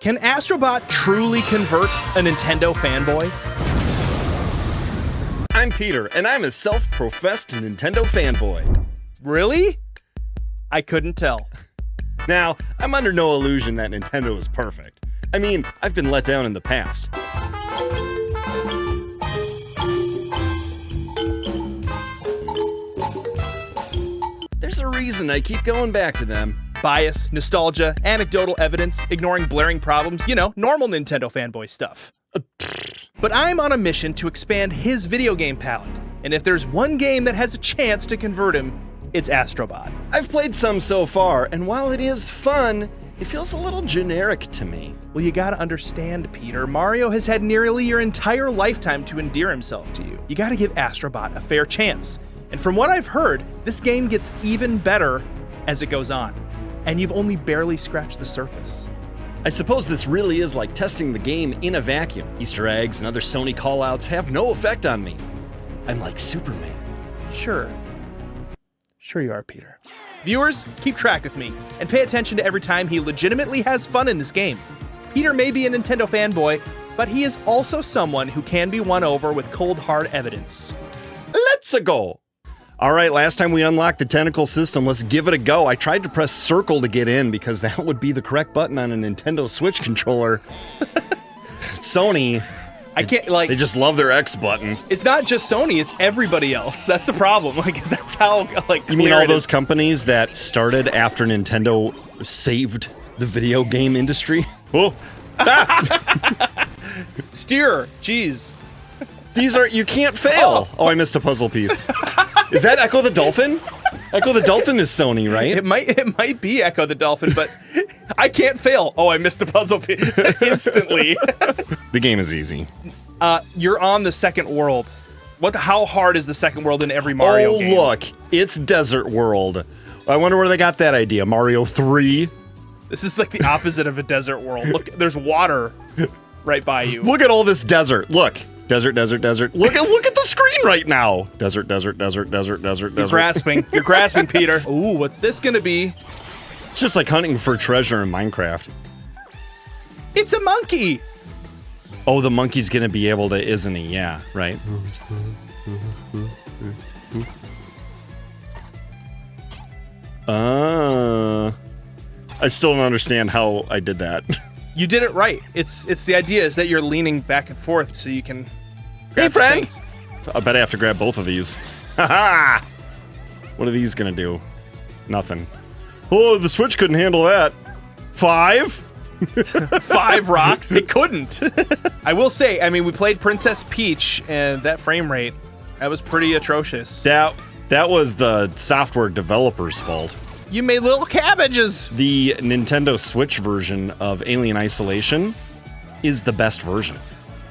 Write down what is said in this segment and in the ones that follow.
Can Astrobot truly convert a Nintendo fanboy? I'm Peter, and I'm a self-professed Nintendo fanboy. Really? I couldn't tell. Now, I'm under no illusion that Nintendo is perfect. I mean, I've been let down in the past. There's a reason I keep going back to them. Bias, nostalgia, anecdotal evidence, ignoring blaring problems, you know, normal Nintendo fanboy stuff. But I'm on a mission to expand his video game palette, and if there's one game that has a chance to convert him, it's Astrobot. I've played some so far, and while it is fun, it feels a little generic to me. Well, you gotta understand, Peter, Mario has had nearly your entire lifetime to endear himself to you. You gotta give Astrobot a fair chance. And from what I've heard, this game gets even better as it goes on. And you've only barely scratched the surface. I suppose this really is like testing the game in a vacuum. Easter eggs and other Sony callouts have no effect on me. I'm like Superman. Sure. Sure you are, Peter. Viewers, keep track with me, and pay attention to every time he legitimately has fun in this game. Peter may be a Nintendo fanboy, but he is also someone who can be won over with cold, hard evidence. Let's go! Alright, last time we unlocked the tentacle system, let's give it a go. I tried to press circle to get in because that would be the correct button on a Nintendo Switch controller. Sony, I can't, like... they just love their X button. It's not just Sony, it's everybody else. That's the problem. Like, that's how, like, You mean all those companies that started after Nintendo saved the video game industry? Oh! Steer, jeez. These are, you can't fail. Oh, I missed a puzzle piece. Is that Echo the Dolphin? Echo the Dolphin is Sony, right? It might be Echo the Dolphin, but I can't fail. Oh, I missed the puzzle piece instantly. The game is easy. You're on the second world. How hard is the second world in every Mario game? Oh, look, it's Desert World. I wonder where they got that idea. Mario 3? This is like the opposite of a desert world. Look, there's water right by you. Look at all this desert. Look. Desert, desert, desert. Look at the screen right now. Desert, desert, desert, desert, desert, You're desert. grasping. You're grasping, Peter. Ooh, what's this gonna be? It's just like hunting for treasure in Minecraft. It's a monkey. Oh, the monkey's gonna be able to, isn't he? Yeah, right. I still don't understand how I did that. You did it right. It's the idea is that you're leaning back and forth so you can. Hey, friend! I bet I have to grab both of these. Haha! What are these gonna do? Nothing. Oh, the Switch couldn't handle that. 5? 5 rocks? It couldn't. I will say, I mean, we played Princess Peach, and that frame rate, that was pretty atrocious. That was the software developer's fault. You made little cabbages! The Nintendo Switch version of Alien Isolation is the best version,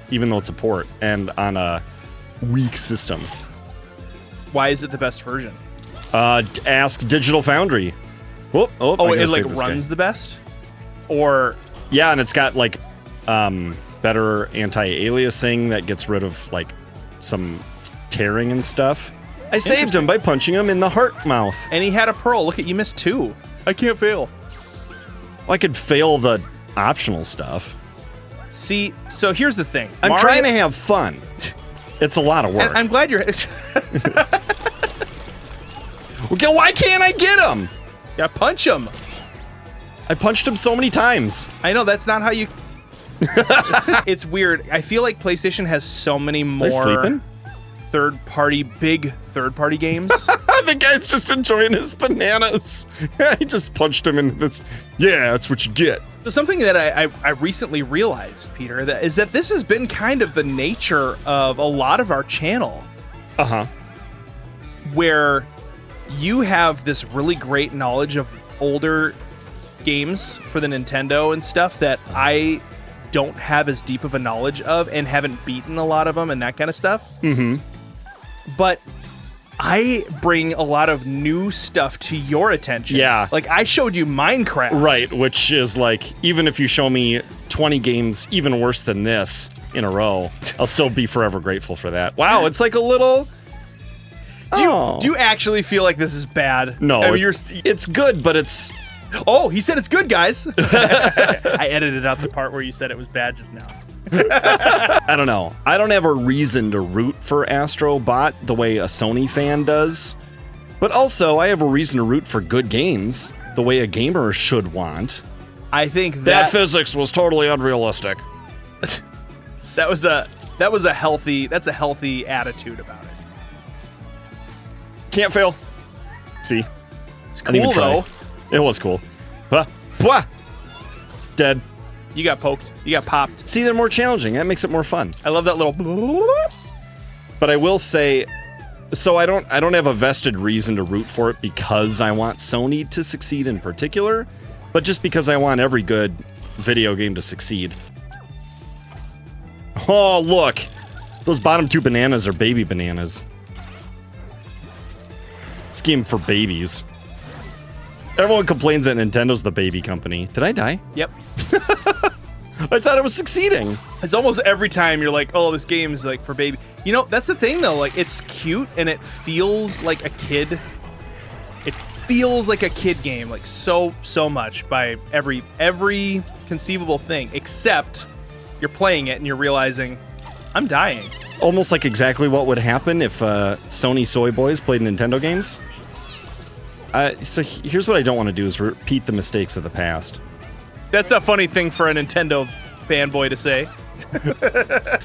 even though it's a port and on a weak system. Why is it the best version? Ask Digital Foundry. Oh, it like runs the best? Or... Yeah, and it's got like better anti-aliasing that gets rid of like some tearing and stuff. I saved him by punching him in the heart mouth. And he had a pearl. Look at, you missed 2. I can't fail. Well, I could fail the optional stuff. See, so here's the thing. I'm trying to have fun. It's a lot of work. I'm glad you're... Okay, why can't I get him? Yeah, punch him. I punched him so many times. I know, that's not how you... It's weird. I feel like PlayStation has so many more... Is I sleeping? Big third-party games. The guy's just enjoying his bananas. I just punched him in this. Yeah, that's what you get. So something that I recently realized, Peter, is that this has been kind of the nature of a lot of our channel. Uh-huh. Where you have this really great knowledge of older games for the Nintendo and stuff that I don't have as deep of a knowledge of and haven't beaten a lot of them and that kind of stuff. Mm-hmm. But I bring a lot of new stuff to your attention. Yeah. Like, I showed you Minecraft. Right, which is like, even if you show me 20 games even worse than this in a row, I'll still be forever grateful for that. Wow, it's like a little... Do you actually feel like this is bad? No, I mean, it's good, but it's Oh, he said it's good, guys. I edited out the part where you said it was bad just now. I don't know. I don't have a reason to root for Astro Bot the way a Sony fan does. But also, I have a reason to root for good games the way a gamer should want. I think that physics was totally unrealistic. That's a healthy attitude about it. Can't fail. See? It's cool, though. It was cool. Dead. You got poked. You got popped. See, they're more challenging. That makes it more fun. I love that little... But I will say, so I don't have a vested reason to root for it because I want Sony to succeed in particular, but just because I want every good video game to succeed. Oh, look. Those bottom 2 bananas are baby bananas. This game for babies. Everyone complains that Nintendo's the baby company. Did I die? Yep. I thought I was succeeding. It's almost every time you're like, oh, this game's like for baby. You know, that's the thing though. Like, it's cute and it feels like a kid. It feels like a kid game, like so much by every conceivable thing, except you're playing it and you're realizing, I'm dying. Almost like exactly what would happen if Sony soy boys played Nintendo games. So here's what I don't want to do is repeat the mistakes of the past. That's a funny thing for a Nintendo fanboy to say.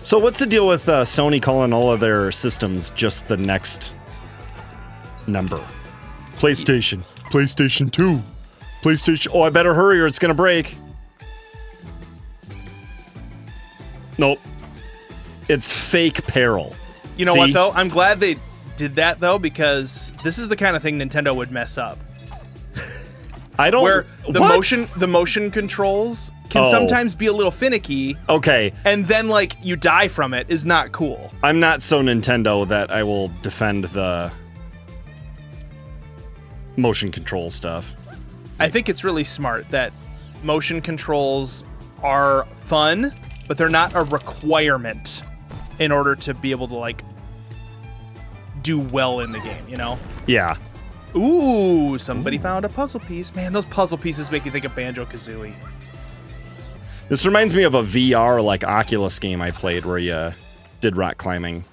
So what's the deal with Sony calling all of their systems just the next number? PlayStation, PlayStation 2, PlayStation... Oh, I better hurry or it's gonna break. Nope. It's fake peril. You know what, though? I'm glad they did that, though, because this is the kind of thing Nintendo would mess up. I don't... Where the motion controls can sometimes be a little finicky. Okay. And then, like, you die from it is not cool. I'm not so Nintendo that I will defend the motion control stuff. I think it's really smart that motion controls are fun, but they're not a requirement in order to be able to, like, do well in the game, you know? Yeah. Ooh, somebody found a puzzle piece. Man, those puzzle pieces make you think of Banjo-Kazooie. This reminds me of a VR, like, Oculus game I played where you did rock climbing.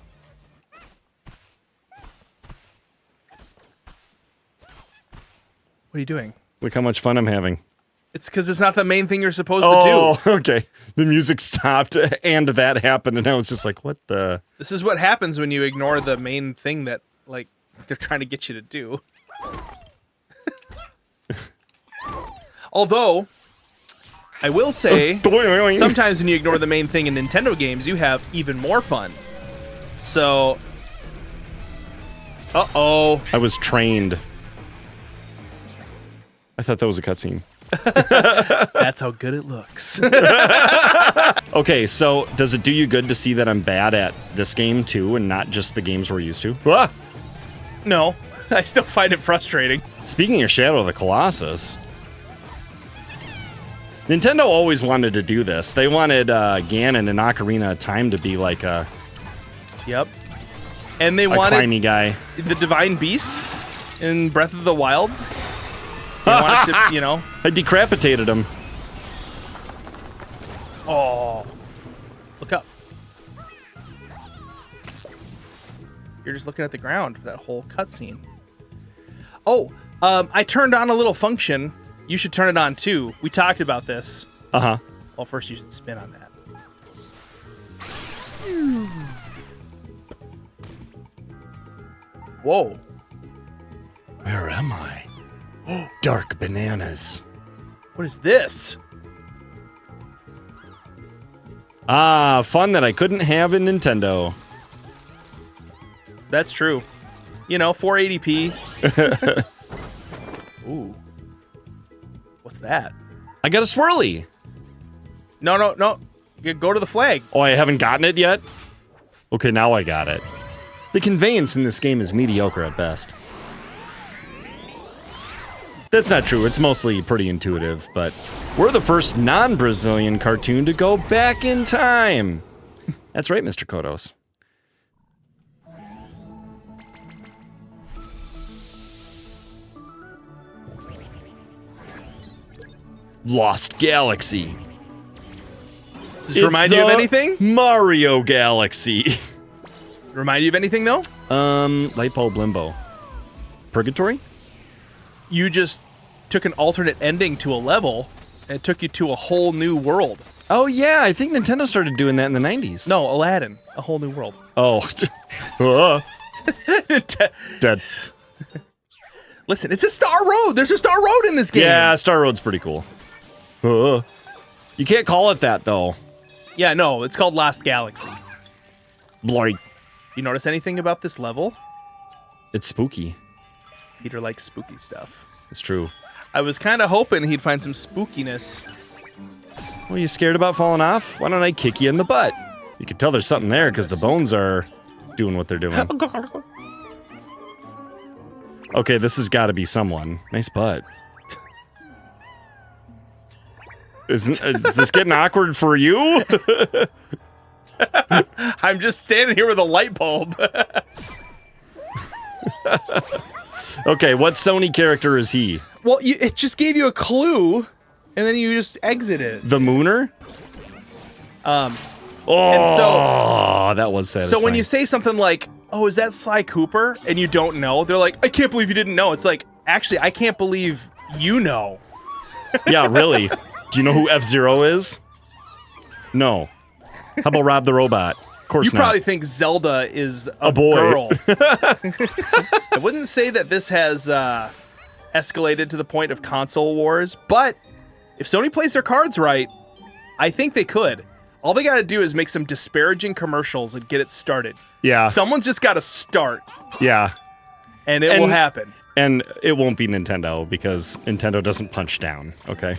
What are you doing? Look how much fun I'm having. It's because it's not the main thing you're supposed to do. Oh, okay. The music stopped and that happened, and I was just like, what the... This is what happens when you ignore the main thing that, like, they're trying to get you to do. Although, I will say, sometimes when you ignore the main thing in Nintendo games, you have even more fun. So... Uh-oh. I was trained. I thought that was a cutscene. That's how good it looks. Okay, so does it do you good to see that I'm bad at this game too, and not just the games we're used to? Ah! No, I still find it frustrating. Speaking of Shadow of the Colossus, Nintendo always wanted to do this. They wanted Ganon and Ocarina of Time to be like a... Yep. And they a wanted... climby guy. The Divine Beasts in Breath of the Wild. They wanted to, you know... I decapitated him. Oh. Look up. You're just looking at the ground for that whole cutscene. Oh, I turned on a little function. You should turn it on too. We talked about this. Uh-huh. Well, first you should spin on that. Whoa. Where am I? Dark bananas. What is this? Ah, fun that I couldn't have in Nintendo. That's true. You know, 480p. Ooh. What's that? I got a swirly. No. You go to the flag. Oh, I haven't gotten it yet? Okay, now I got it. The conveyance in this game is mediocre at best. That's not true. It's mostly pretty intuitive, but we're the first non-Brazilian cartoon to go back in time. That's right, Mr. Kodos. Lost Galaxy. Does this remind you of anything? Mario Galaxy. Remind you of anything, though? Light bulb limbo. Purgatory? You just took an alternate ending to a level, and it took you to a whole new world. Oh, yeah, I think Nintendo started doing that in the 90s. No, Aladdin. A whole new world. Oh. Dead. Listen, it's a Star Road. There's a Star Road in this game. Yeah, Star Road's pretty cool. You can't call it that, though. Yeah, no, it's called Lost Galaxy. Bloody. You notice anything about this level? It's spooky. Peter likes spooky stuff. It's true. I was kind of hoping he'd find some spookiness. Well, you scared about falling off? Why don't I kick you in the butt? You can tell there's something there because the bones are doing what they're doing. Okay, this has got to be someone. Nice butt. Is this getting awkward for you? I'm just standing here with a light bulb. Okay, what Sony character is he? Well, it just gave you a clue, and then you just exited. The Mooner? Oh, that was satisfying. So when you say something like, oh, is that Sly Cooper? And you don't know, they're like, I can't believe you didn't know. It's like, actually, I can't believe you know. Yeah, really. Do you know who F-Zero is? No. How about Rob the Robot? Of course You not. probably think Zelda is a boy. girl. I wouldn't say that this has escalated to the point of console wars, but if Sony plays their cards right, I think they could. All they got to do is make some disparaging commercials and get it started. Yeah. Someone's just got to start. Yeah. And it will happen. And it won't be Nintendo because Nintendo doesn't punch down, okay?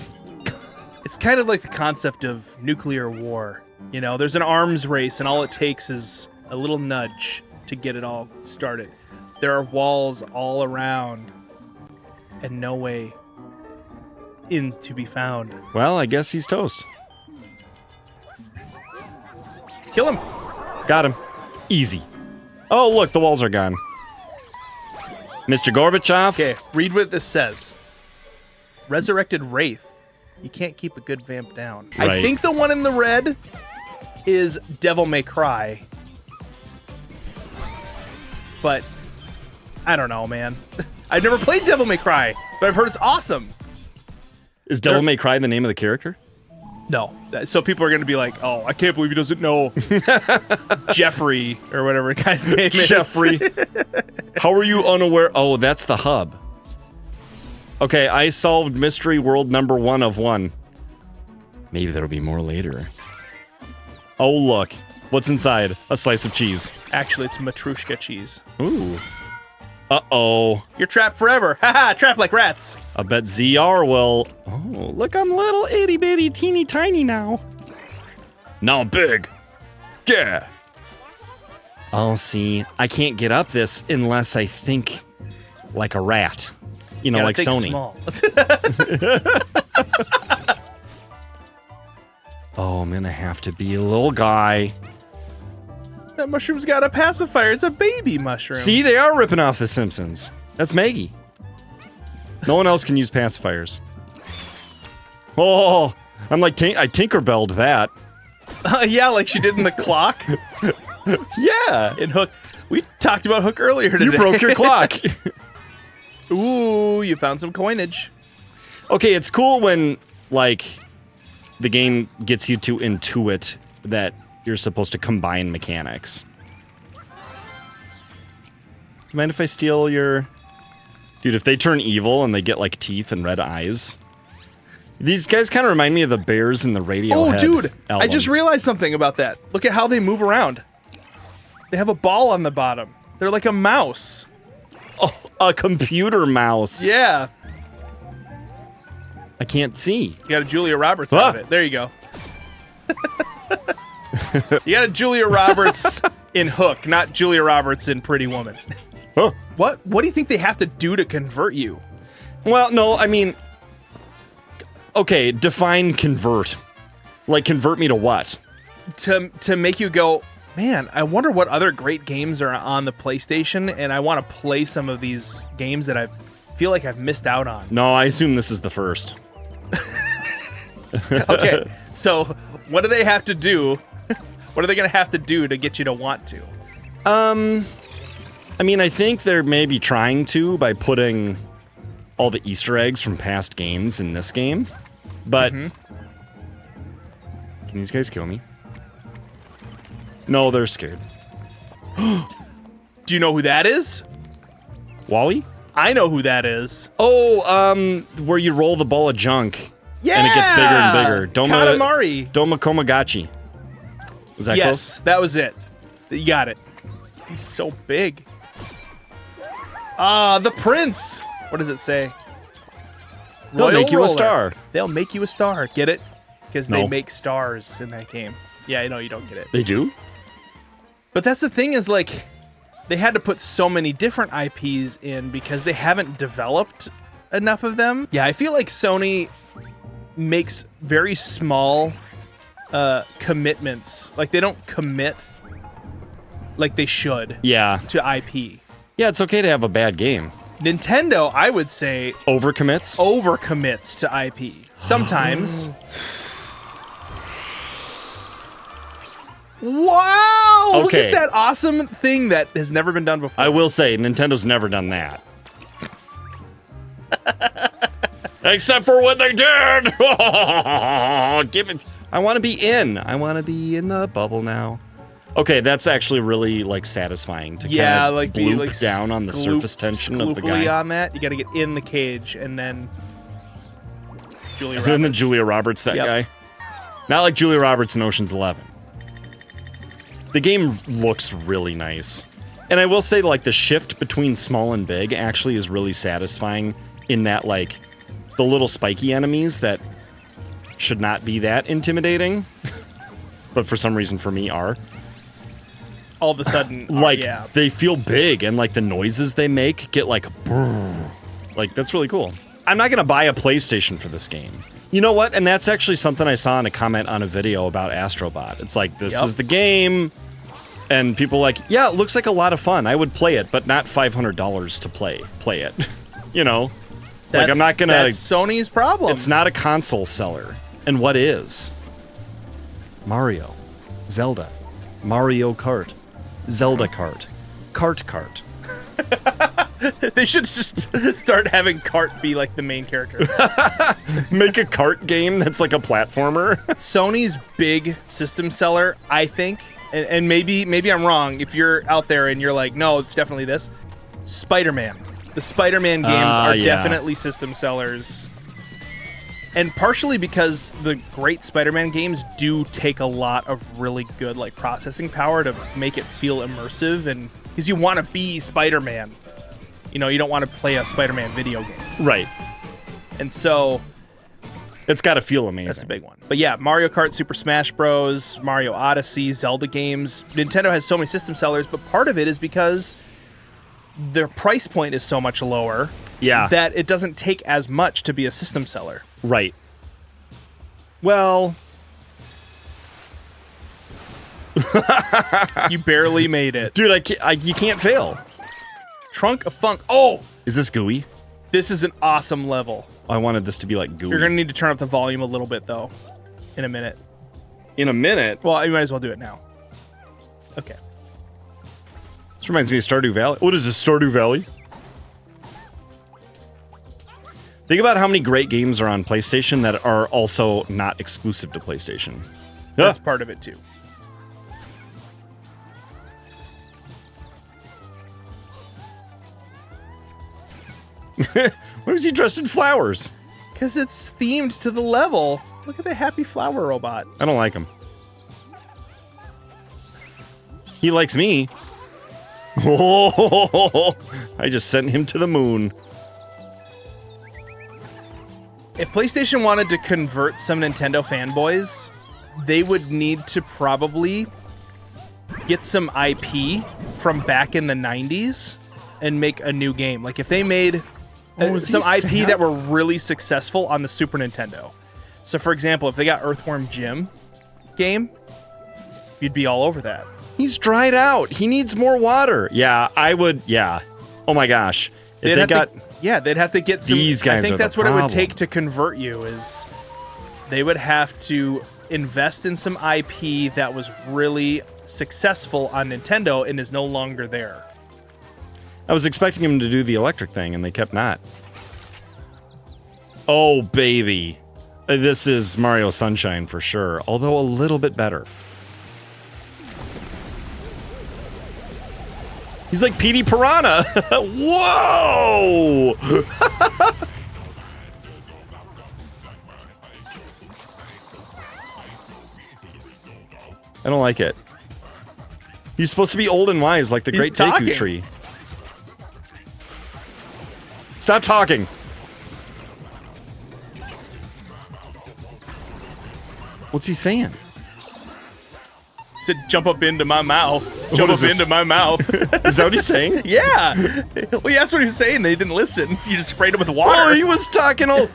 It's kind of like the concept of nuclear war. You know, there's an arms race, and all it takes is a little nudge to get it all started. There are walls all around, and no way in to be found. Well, I guess he's toast. Kill him. Got him. Easy. Oh, look, the walls are gone. Mr. Gorbachev? Okay, read what this says. Resurrected Wraith. You can't keep a good vamp down. Right. I think the one in the red is Devil May Cry. But I don't know, man. I've never played Devil May Cry, but I've heard it's awesome. Is Devil May Cry the name of the character? No. So people are going to be like, oh, I can't believe he doesn't know Jeffrey or whatever the guy's name is. Jeffrey. How are you unaware? Oh, that's the hub. Okay, I solved mystery world number 1 of 1. Maybe there'll be more later. Oh, look. What's inside? A slice of cheese. Actually, it's Matrushka cheese. Ooh. Uh-oh. You're trapped forever. Haha, trapped like rats. I bet ZR will... Oh, look, I'm little itty-bitty teeny tiny now. Now I'm big. Yeah. Oh, see, I can't get up this unless I think like a rat. You know, like Sony. Small. Oh, I'm gonna have to be a little guy. That mushroom's got a pacifier. It's a baby mushroom. See, they are ripping off The Simpsons. That's Maggie. No one else can use pacifiers. Oh, I'm like, I Tinkerbelled that. Yeah, like she did in the clock. Yeah. In Hook. We talked about Hook earlier today. You broke your clock. Ooh, you found some coinage. Okay, it's cool when, like, the game gets you to intuit that you're supposed to combine mechanics. Mind if I steal your... Dude, if they turn evil and they get, like, teeth and red eyes... These guys kind of remind me of the bears in the Radiohead Oh, dude, album. I just realized something about that. Look at how they move around. They have a ball on the bottom. They're like a mouse. Oh, a computer mouse. Yeah. I can't see. You got a Julia Roberts out of it. There you go. You got a Julia Roberts in Hook, not Julia Roberts in Pretty Woman. Huh. What do you think they have to do to convert you? Well, no, I mean... Okay, define convert. Like, convert me to what? To make you go, man, I wonder what other great games are on the PlayStation, and I want to play some of these games that I feel like I've missed out on. No, I assume this is the first. Okay, so what do they have to do? What are they going to have to do to get you to want to? I mean, I think they're maybe trying to by putting all the Easter eggs from past games in this game. But can these guys kill me? No, they're scared. Do you know who that is? Wally? I know who that is. Oh, where you roll the ball of junk. Yeah! And it gets bigger and bigger. Katamari. Domakomagachi. Was that close? That was it. You got it. He's so big. Ah, the prince. What does it say? They'll make you a Roller. star. They'll make you a star. Get it? Because they No. make stars in that game. Yeah, I know you don't get it. They do? But that's the thing is, like, they had to put so many different IPs in because they haven't developed enough of them. Yeah, I feel like Sony makes very small commitments. Like, they don't commit like they should Yeah. to IP. Yeah, it's okay to have a bad game. Nintendo, I would say, Overcommits? overcommits to IP. Sometimes. Wow! Look Okay. at that awesome thing that has never been done before. I will say, Nintendo's never done that. Except for what they did! Give it. I want to be in. I want to be in the bubble now. Okay, that's actually really, like, satisfying to Yeah, kind of like bloop be like down on the surface tension of the gloopily guy. on that. You got to get in the cage and then Julia And then Roberts. Julia Roberts, that Yep. guy. Not like Julia Roberts in Ocean's 11. The game looks really nice. And I will say, like, the shift between small and big actually is really satisfying in that, like, the little spiky enemies that should not be that intimidating, but for some reason for me are. All of a sudden, Like, yeah. they feel big, and, like, the noises they make get, like, brrr. Like, that's really cool. I'm not going to buy a PlayStation for this game. You know what? And that's actually something I saw in a comment on a video about Astrobot. It's like, this is the game. And people like, yeah, it looks like a lot of fun. I would play it, but not $500 to play it. You know? Like, I'm not going to... That's Sony's problem. It's not a console seller. And what is? Mario. Zelda. Mario Kart. Zelda Kart. Kart. They should just start having Cart be like the main character. Make a kart game that's like a platformer. Sony's big system seller, I think, and maybe I'm wrong. If you're out there and you're like, no, it's definitely this. Spider-Man. The Spider-Man games are yeah. definitely system sellers. And partially because the great Spider-Man games do take a lot of really good like processing power to make it feel immersive, and because you want to be Spider-Man. You know, you don't want to play a Spider-Man video game. Right. And so It's got to feel amazing. that's a big one. But yeah, Mario Kart, Super Smash Bros., Mario Odyssey, Zelda games. Nintendo has so many system sellers, but part of it is because their price point is so much lower that it doesn't take as much to be a system seller. Right. Well... You barely made it. Dude, you can't fail. Trunk of Funk. Oh! Is this gooey? This is an awesome level. I wanted this to be like gooey. You're going to need to turn up the volume a little bit, though, in a minute. In a minute? Well, you might as well do it now. Okay. This reminds me of Stardew Valley. What is this, Stardew Valley? Think about how many great games are on PlayStation that are also not exclusive to PlayStation. That's part of it, too. Why was he dressed in flowers? Because it's themed to the level. Look at the happy flower robot. I don't like him. He likes me. Oh, I just sent him to the moon. If PlayStation wanted to convert some Nintendo fanboys, they would need to probably get some IP from back in the 90s and make a new game. Like if they made some IP that were really successful on the Super Nintendo. So for example, if they got Earthworm Jim game, you'd be all over that. He's dried out. He needs more water. Yeah, I would. Yeah. Oh my gosh. If they'd have to get some. These guys I think are the that's what it would problem. take to convert you is They would have to invest in some IP that was really successful on Nintendo and is no longer there. I was expecting him to do the electric thing, and they kept not. Oh, baby. This is Mario Sunshine for sure, although a little bit better. He's like Petey Piranha. Whoa! I don't like it. He's supposed to be old and wise like the Great Deku Tree. Stop talking. What's he saying? He said, jump up into my mouth. Jump up into my mouth. Is that what he's saying? Yeah. Well, he asked what he was saying. They didn't listen. You just sprayed him with water. Oh, he was talking all...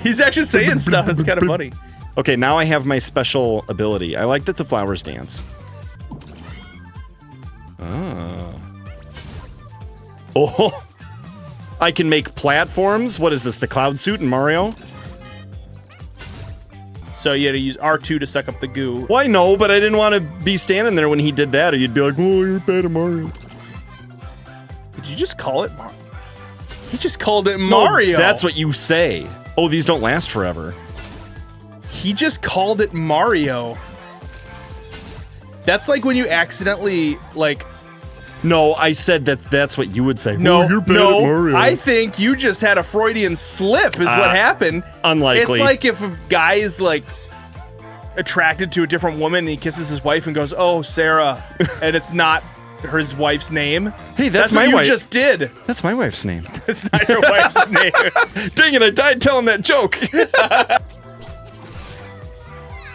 He's actually saying stuff. It's kind of funny. Okay, now I have my special ability. I like that the flowers dance. Oh. I can make platforms. What is this, the cloud suit in Mario? So you had to use R2 to suck up the goo. Well, I know, but I didn't want to be standing there when he did that, or you'd be like, oh, you're bad at Mario. Did you just call it Mario? He just called it Mario. No, that's what you say. Oh, these don't last forever. He just called it Mario. That's like when you accidentally, like... No, I said that's what you would say. No, oh, you're bad at Mario. I think you just had a Freudian slip is what happened. Unlikely. It's like if a guy is like attracted to a different woman and he kisses his wife and goes, oh, Sarah, and it's not his wife's name. Hey, that's my what wife. You just did. That's my wife's name. It's not your wife's name. Dang it, I died telling that joke.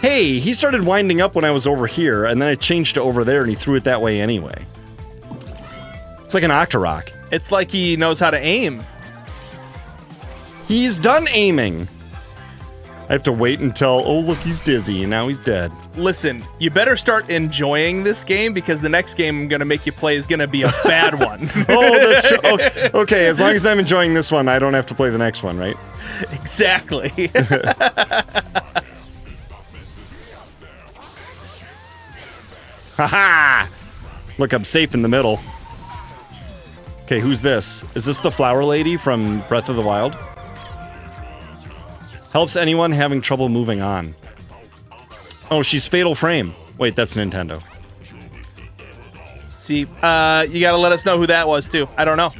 Hey, he started winding up when I was over here, and then I changed to over there, and he threw it that way anyway. It's like an Octorok. It's like he knows how to aim. He's done aiming. I have to wait until, oh, look, he's dizzy, and now he's dead. Listen, you better start enjoying this game, because the next game I'm going to make you play is going to be a bad one. Oh, that's true. Okay, as long as I'm enjoying this one, I don't have to play the next one, right? Exactly. Haha! Look, I'm safe in the middle. Okay, who's this? Is this the flower lady from Breath of the Wild? Helps anyone having trouble moving on. Oh, she's Fatal Frame. Wait, that's Nintendo. See, you gotta let us know who that was, too. I don't know.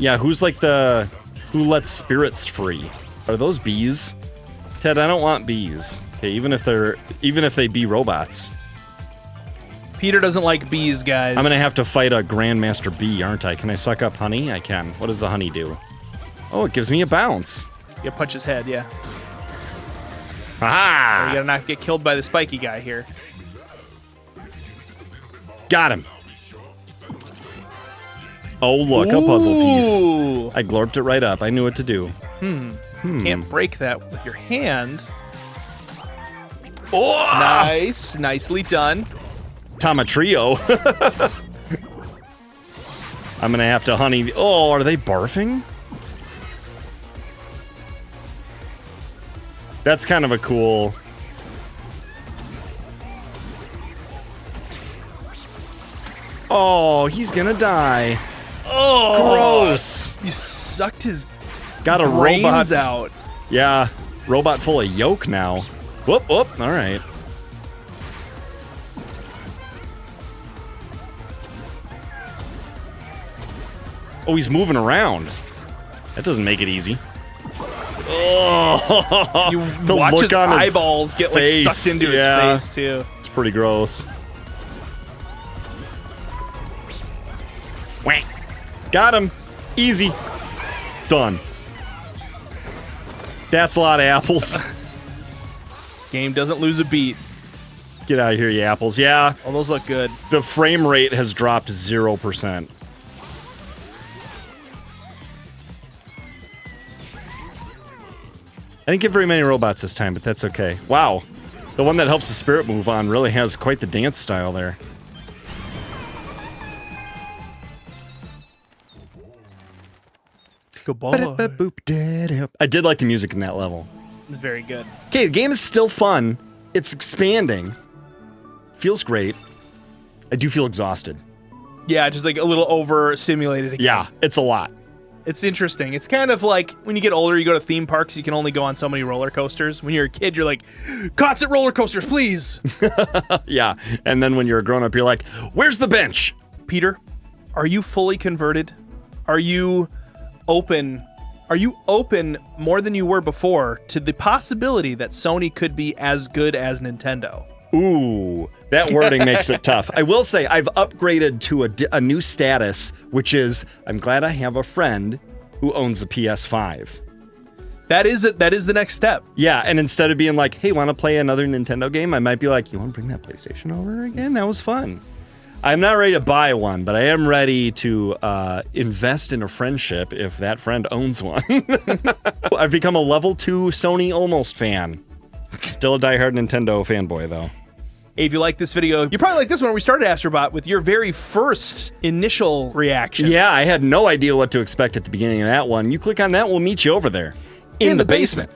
Yeah, who's like the... Who lets spirits free? Are those bees? Ted, I don't want bees. Okay, even if they be robots. Peter doesn't like bees, guys. I'm gonna have to fight a Grandmaster Bee, aren't I? Can I suck up honey? I can. What does the honey do? Oh, it gives me a bounce. You punch his head, yeah. Aha! You gotta not get killed by the spiky guy here. Got him. Oh, look, a puzzle piece. I glorped it right up. I knew what to do. Can't break that with your hand. Oh! Nice. Nicely done. Tomatrio. I'm gonna have to honey. Oh, are they barfing? That's kind of a cool. Oh, he's gonna die. Oh, gross. You sucked his Got a brains robot out. Yeah, robot full of yolk now. Whoop, whoop. All right. Oh, he's moving around. That doesn't make it easy. Oh, you watch his eyeballs get like sucked into his face too. It's pretty gross. Whack. Got him. Easy. Done. That's a lot of apples. Game doesn't lose a beat. Get out of here, you apples. Yeah. Oh, those look good. The frame rate has dropped 0%. I didn't get very many robots this time, but that's okay. Wow. The one that helps the spirit move on really has quite the dance style there. Goodbye. I did like the music in that level. It's very good. Okay, the game is still fun. It's expanding. Feels great. I do feel exhausted. Yeah, just like a little overstimulated again. Yeah, it's a lot. It's interesting. It's kind of like when you get older, you go to theme parks, you can only go on so many roller coasters. When you're a kid, you're like, constant roller coasters, please. Yeah, and then when you're a grown-up, you're like, where's the bench? Peter, are you fully converted? Are you open? Are you open more than you were before to the possibility that Sony could be as good as Nintendo? Ooh, that wording makes it tough. I will say I've upgraded to a new status, which is I'm glad I have a friend who owns a PS5. That is it. That is the next step. Yeah, and instead of being like, hey, want to play another Nintendo game? I might be like, you want to bring that PlayStation over again? That was fun. I'm not ready to buy one, but I am ready to invest in a friendship if that friend owns one. I've become a level 2 Sony almost fan. Still a diehard Nintendo fanboy, though. Hey, if you like this video, you probably like this one where we started Astrobot with your very first initial reactions. Yeah, I had no idea what to expect at the beginning of that one. You click on that, we'll meet you over there. In the basement.